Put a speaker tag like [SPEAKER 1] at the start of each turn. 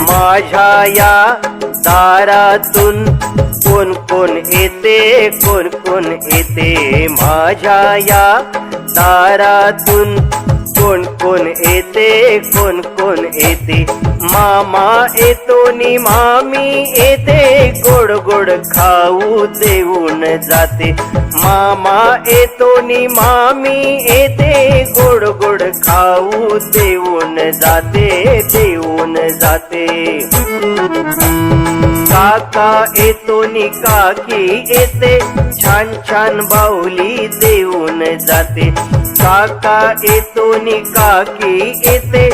[SPEAKER 1] माझ्या या दारातून कोण कोण येते, कोण कोण येते, माझ्या या दारातून कोण कोण येते, कोण कोण येते, मामा येतो नि मामी येते, गोड गोड खाऊ देऊन जाते, मामा येतो नि मामी येते, गोड गोड खाऊ देऊन जाते, देऊन जाते। काका येतो नि काकी येते, छान छान बाहुली देऊन जाते, काका येतो नि काकी येते,